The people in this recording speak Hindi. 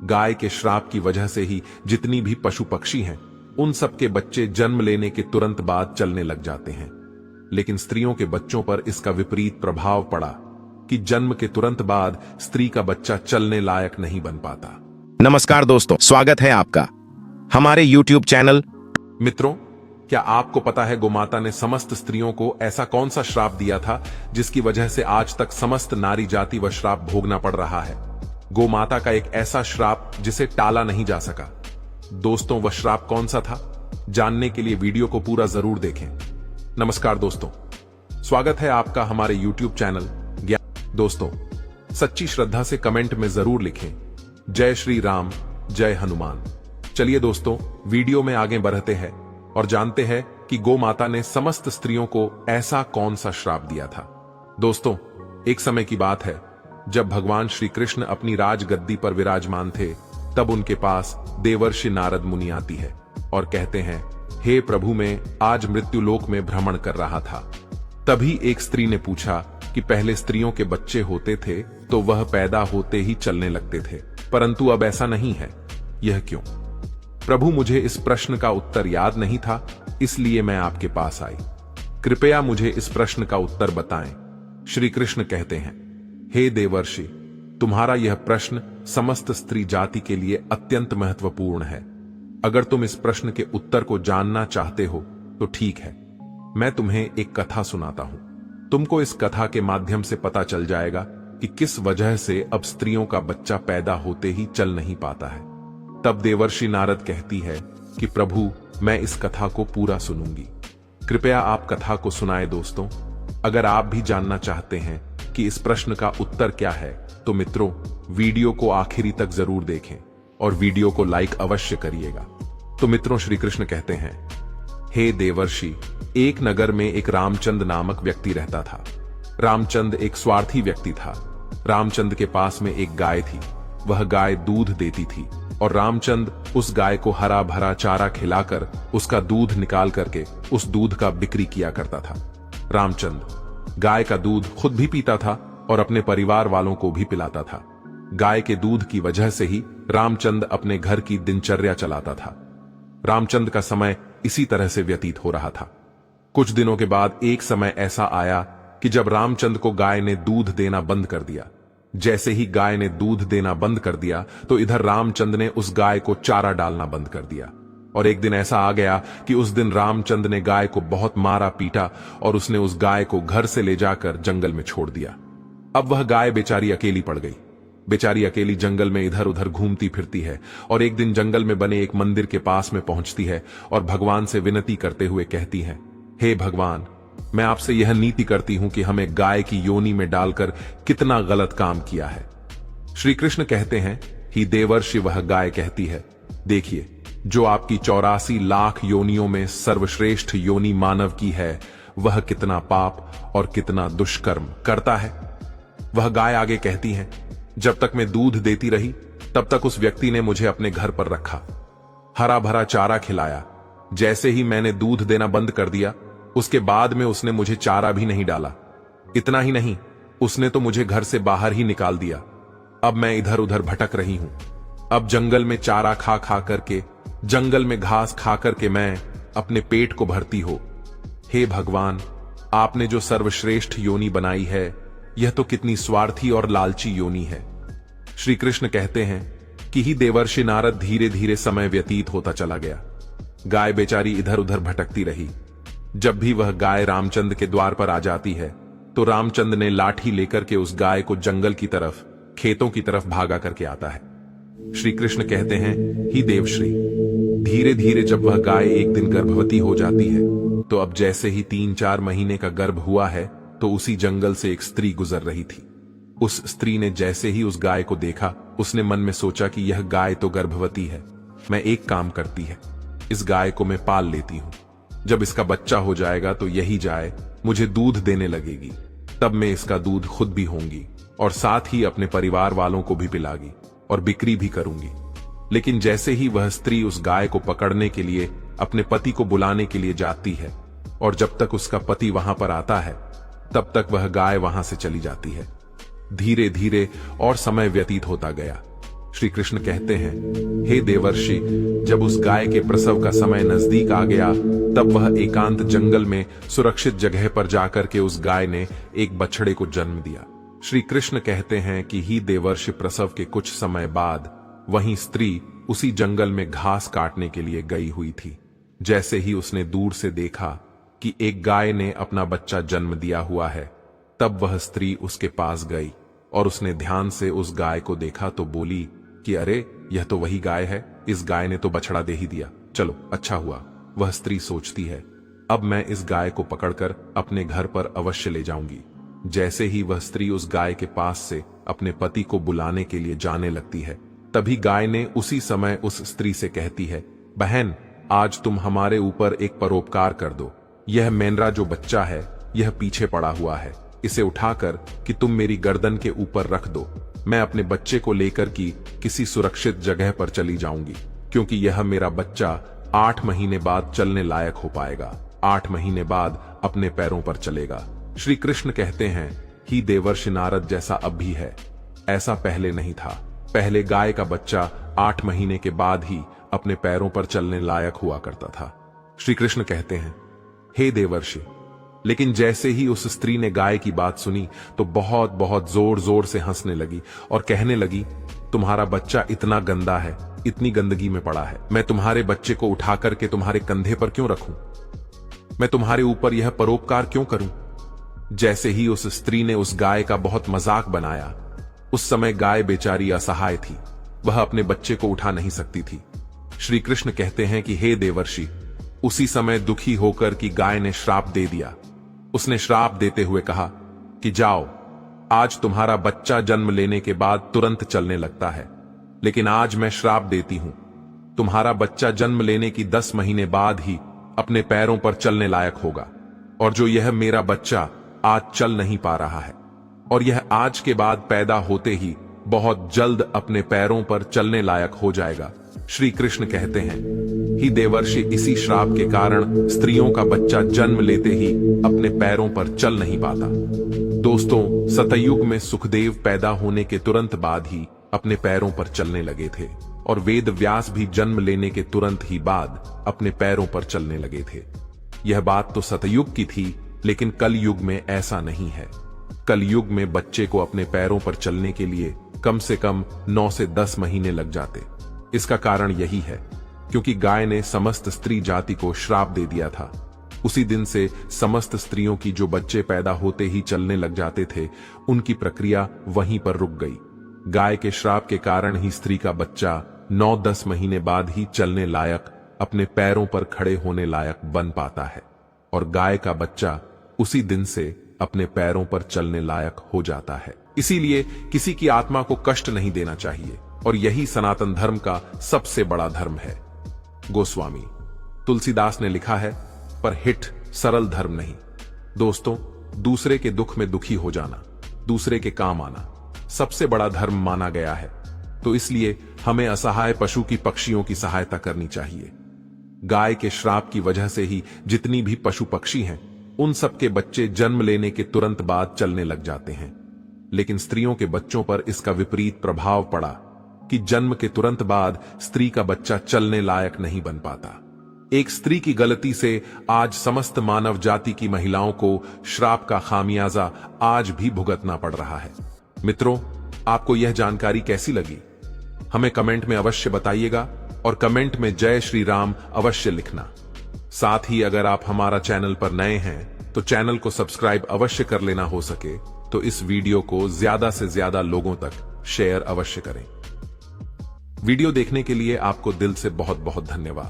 गाय के श्राप की वजह से ही जितनी भी पशु पक्षी हैं, उन सबके बच्चे जन्म लेने के तुरंत बाद चलने लग जाते हैं। लेकिन स्त्रियों के बच्चों पर इसका विपरीत प्रभाव पड़ा कि जन्म के तुरंत बाद स्त्री का बच्चा चलने लायक नहीं बन पाता। नमस्कार दोस्तों, स्वागत है आपका हमारे YouTube चैनल। मित्रों, क्या आपको पता है गोमाता ने समस्त स्त्रियों को ऐसा कौन सा श्राप दिया था जिसकी वजह से आज तक समस्त नारी जाति व श्राप भोगना पड़ रहा है? गोमाता का एक ऐसा श्राप जिसे टाला नहीं जा सका। दोस्तों, वह श्राप कौन सा था? जानने के लिए वीडियो को पूरा जरूर देखें। नमस्कार दोस्तों, स्वागत है आपका हमारे YouTube चैनल ज्ञान। दोस्तों, सच्ची श्रद्धा से कमेंट में जरूर लिखें जय श्री राम, जय हनुमान। चलिए दोस्तों, वीडियो में आगे बढ़ते हैं और जानते हैं कि गोमाता ने समस्त स्त्रियों को ऐसा कौन सा श्राप दिया था। दोस्तों, एक समय की बात है जब भगवान श्री कृष्ण अपनी राजगद्दी पर विराजमान थे, तब उनके पास देवर्षि नारद मुनि आती है और कहते हैं, हे प्रभु, मैं आज मृत्युलोक में भ्रमण कर रहा था। तभी एक स्त्री ने पूछा कि पहले स्त्रियों के बच्चे होते थे तो वह पैदा होते ही चलने लगते थे, परंतु अब ऐसा नहीं है, यह क्यों? प्रभु, मुझे इस प्रश्न का उत्तर याद नहीं था, इसलिए मैं आपके पास आई। कृपया मुझे इस प्रश्न का उत्तर बताएं। श्री कृष्ण कहते हैं, हे देवर्षि, तुम्हारा यह प्रश्न समस्त स्त्री जाति के लिए अत्यंत महत्वपूर्ण है। अगर तुम इस प्रश्न के उत्तर को जानना चाहते हो तो ठीक है, मैं तुम्हें एक कथा सुनाता हूं। तुमको इस कथा के माध्यम से पता चल जाएगा कि किस वजह से अब स्त्रियों का बच्चा पैदा होते ही चल नहीं पाता है। तब देवर्षि नारद कहती है कि प्रभु, मैं इस कथा को पूरा सुनूंगी, कृपया आप कथा को सुनाएं। दोस्तों, अगर आप भी जानना चाहते हैं कि इस प्रश्न का उत्तर क्या है तो मित्रों, वीडियो को आखिरी तक जरूर देखें और वीडियो को लाइक अवश्य करिएगा। तो मित्रों, श्री कृष्ण कहते हैं, हे देवर्षि, एक नगर में एक रामचंद नामक व्यक्ति रहता था। रामचंद एक स्वार्थी व्यक्ति था। रामचंद के पास में एक गाय थी। वह गाय दूध देती थी और रामचंद उस गाय को हरा भरा चारा खिलाकर उसका दूध निकाल करके उस दूध का बिक्री किया करता था। रामचंद गाय का दूध खुद भी पीता था और अपने परिवार वालों को भी पिलाता था। गाय के दूध की वजह से ही रामचंद अपने घर की दिनचर्या चलाता था। रामचंद का समय इसी तरह से व्यतीत हो रहा था। कुछ दिनों के बाद एक समय ऐसा आया कि जब रामचंद को गाय ने दूध देना बंद कर दिया। जैसे ही गाय ने दूध देना बंद कर दिया तो इधर रामचंद ने उस गाय को चारा डालना बंद कर दिया। और एक दिन ऐसा आ गया कि उस दिन रामचंद ने गाय को बहुत मारा पीटा और उसने उस गाय को घर से ले जाकर जंगल में छोड़ दिया। अब वह गाय बेचारी अकेली पड़ गई। बेचारी अकेली जंगल में इधर उधर घूमती फिरती है और एक दिन जंगल में बने एक मंदिर के पास में पहुंचती है और भगवान से विनती करते हुए कहती है, हे भगवान, मैं आपसे यह नीति करती हूं कि हमें गाय की योनि में डालकर कितना गलत काम किया है। श्री कृष्ण कहते हैं, ही देवर्षि, वह गाय कहती है, देखिए, जो आपकी 84 लाख योनियों में सर्वश्रेष्ठ योनि मानव की है, वह कितना पाप और कितना दुष्कर्म करता है। वह गाय आगे कहती है, जब तक मैं दूध देती रही तब तक उस व्यक्ति ने मुझे अपने घर पर रखा, हरा भरा चारा खिलाया। जैसे ही मैंने दूध देना बंद कर दिया, उसके बाद में उसने मुझे चारा भी नहीं डाला। इतना ही नहीं, उसने तो मुझे घर से बाहर ही निकाल दिया। अब मैं इधर उधर भटक रही हूं। अब जंगल में चारा खा खा करके, जंगल में घास खा करके मैं अपने पेट को भरती हो। हे भगवान, आपने जो सर्वश्रेष्ठ योनि बनाई है, यह तो कितनी स्वार्थी और लालची योनि है। श्री कृष्ण कहते हैं कि ही देवर्षि नारद, धीरे धीरे समय व्यतीत होता चला गया। गाय बेचारी इधर उधर भटकती रही। जब भी वह गाय रामचंद के द्वार पर आ जाती है तो रामचंद ने लाठी लेकर के उस गाय को जंगल की तरफ, खेतों की तरफ भागा करके आता है। श्री कृष्ण कहते हैं, ही देवश्री, धीरे धीरे जब वह गाय एक दिन गर्भवती हो जाती है तो अब जैसे ही 3-4 महीने का गर्भ हुआ है तो उसी जंगल से एक स्त्री गुजर रही थी। उस स्त्री ने जैसे ही उस गाय को देखा, उसने मन में सोचा कि यह गाय तो गर्भवती है, मैं एक काम करती है, इस गाय को मैं पाल लेती हूं। जब इसका बच्चा हो जाएगा तो यही गाय मुझे दूध देने लगेगी, तब मैं इसका दूध खुद भी होंगी और साथ ही अपने परिवार वालों को भी पिलागी और बिक्री भी करूंगी। लेकिन जैसे ही वह स्त्री उस गाय को पकड़ने के लिए अपने पति को बुलाने के लिए जाती है और जब तक उसका पति वहां पर आता है तब तक वह गाय वहां से चली जाती है। धीरे धीरे और समय व्यतीत होता गया। श्री कृष्ण कहते हैं, हे देवर्षि, जब उस गाय के प्रसव का समय नजदीक आ गया तब वह एकांत जंगल में सुरक्षित जगह पर जाकर के उस गाय ने एक बछड़े को जन्म दिया। श्री कृष्ण कहते हैं कि ही देवर्षि प्रसव के कुछ समय बाद वहीं स्त्री उसी जंगल में घास काटने के लिए गई हुई थी। जैसे ही उसने दूर से देखा कि एक गाय ने अपना बच्चा जन्म दिया हुआ है, तब वह स्त्री उसके पास गई और उसने ध्यान से उस गाय को देखा तो बोली कि अरे, यह तो वही गाय है, इस गाय ने तो बछड़ा दे ही दिया, चलो अच्छा हुआ। वह स्त्री सोचती है, अब मैं इस गाय को पकड़कर अपने घर पर अवश्य ले जाऊंगी। जैसे ही वह स्त्री उस गाय के पास से अपने पति को बुलाने के लिए जाने लगती है, तभी गाय ने उसी समय उस स्त्री से कहती है, बहन, आज तुम हमारे ऊपर एक परोपकार कर दो। यह मेंढरा जो बच्चा है, यह पीछे पड़ा हुआ है, इसे उठाकर कि तुम मेरी गर्दन के ऊपर रख दो। मैं अपने बच्चे को लेकर की किसी सुरक्षित जगह पर चली जाऊंगी, क्योंकि यह मेरा बच्चा 8 महीने बाद चलने लायक हो पाएगा, 8 महीने बाद अपने पैरों पर चलेगा। श्री कृष्ण कहते हैं, ही देवर्षि नारद, जैसा अब भी है, ऐसा पहले नहीं था। पहले गाय का बच्चा 8 महीने के बाद ही अपने पैरों पर चलने लायक हुआ करता था। श्री कृष्ण कहते हैं, हे देवर्षि, लेकिन जैसे ही उस स्त्री ने गाय की बात सुनी तो बहुत बहुत जोर जोर से हंसने लगी और कहने लगी, तुम्हारा बच्चा इतना गंदा है, इतनी गंदगी में पड़ा है, मैं तुम्हारे बच्चे को उठा करके तुम्हारे कंधे पर क्यों रखूं? मैं तुम्हारे ऊपर यह परोपकार क्यों करूं? जैसे ही उस स्त्री ने उस गाय का बहुत मजाक बनाया, उस समय गाय बेचारी असहाय थी, वह अपने बच्चे को उठा नहीं सकती थी। श्री कृष्ण कहते हैं कि हे देवर्षि, उसी समय दुखी होकर कि गाय ने श्राप दे दिया। उसने श्राप देते हुए कहा कि जाओ, आज तुम्हारा बच्चा जन्म लेने के बाद तुरंत चलने लगता है, लेकिन आज मैं श्राप देती हूं, तुम्हारा बच्चा जन्म लेने की 10 महीने बाद ही अपने पैरों पर चलने लायक होगा, और जो यह मेरा बच्चा आज चल नहीं पा रहा है और यह आज के बाद पैदा होते ही बहुत जल्द अपने पैरों पर चलने लायक हो जाएगा। श्री कृष्ण कहते हैं, ही देवर्षि, इसी श्राप के कारण स्त्रियों का बच्चा जन्म लेते ही अपने पैरों पर चल नहीं पाता। दोस्तों, सतयुग में सुखदेव पैदा होने के तुरंत बाद ही अपने पैरों पर चलने लगे थे और वेद व्यास भी जन्म लेने के तुरंत ही बाद अपने पैरों पर चलने लगे थे। यह बात तो सतयुग की थी, लेकिन कलयुग में ऐसा नहीं है। कलयुग में बच्चे को अपने पैरों पर चलने के लिए कम से कम 9 से 10 महीने लग जाते। इसका कारण यही है क्योंकि गाय ने समस्त स्त्री जाति को श्राप दे दिया था। उसी दिन से समस्त स्त्रियों की जो बच्चे पैदा होते ही चलने लग जाते थे, उनकी प्रक्रिया वहीं पर रुक गई। गाय के श्राप के कारण ही स्त्री का बच्चा 9-10 महीने बाद ही चलने लायक, अपने पैरों पर खड़े होने लायक बन पाता है, और गाय का बच्चा उसी दिन से अपने पैरों पर चलने लायक हो जाता है। इसीलिए किसी की आत्मा को कष्ट नहीं देना चाहिए, और यही सनातन धर्म का सबसे बड़ा धर्म है। गोस्वामी तुलसीदास ने लिखा है, पर हिट सरल धर्म नहीं। दोस्तों, दूसरे के दुख में दुखी हो जाना, दूसरे के काम आना सबसे बड़ा धर्म माना गया है। तो इसलिए हमें असहाय पशु की, पक्षियों की सहायता करनी चाहिए। गाय के श्राप की वजह से ही जितनी भी पशु पक्षी हैं, उन सबके बच्चे जन्म लेने के तुरंत बाद चलने लग जाते हैं। लेकिन स्त्रियों के बच्चों पर इसका विपरीत प्रभाव पड़ा कि जन्म के तुरंत बाद स्त्री का बच्चा चलने लायक नहीं बन पाता। एक स्त्री की गलती से आज समस्त मानव जाति की महिलाओं को श्राप का खामियाजा आज भी भुगतना पड़ रहा है। मित्रों, आपको यह जानकारी कैसी लगी? हमें कमेंट में अवश्य बताइएगा, और कमेंट में जय श्री राम अवश्य लिखना। साथ ही अगर आप हमारा चैनल पर नए हैं तो चैनल को सब्सक्राइब अवश्य कर लेना, हो सके तो इस वीडियो को ज्यादा से ज्यादा लोगों तक शेयर अवश्य करें। वीडियो देखने के लिए आपको दिल से बहुत बहुत धन्यवाद।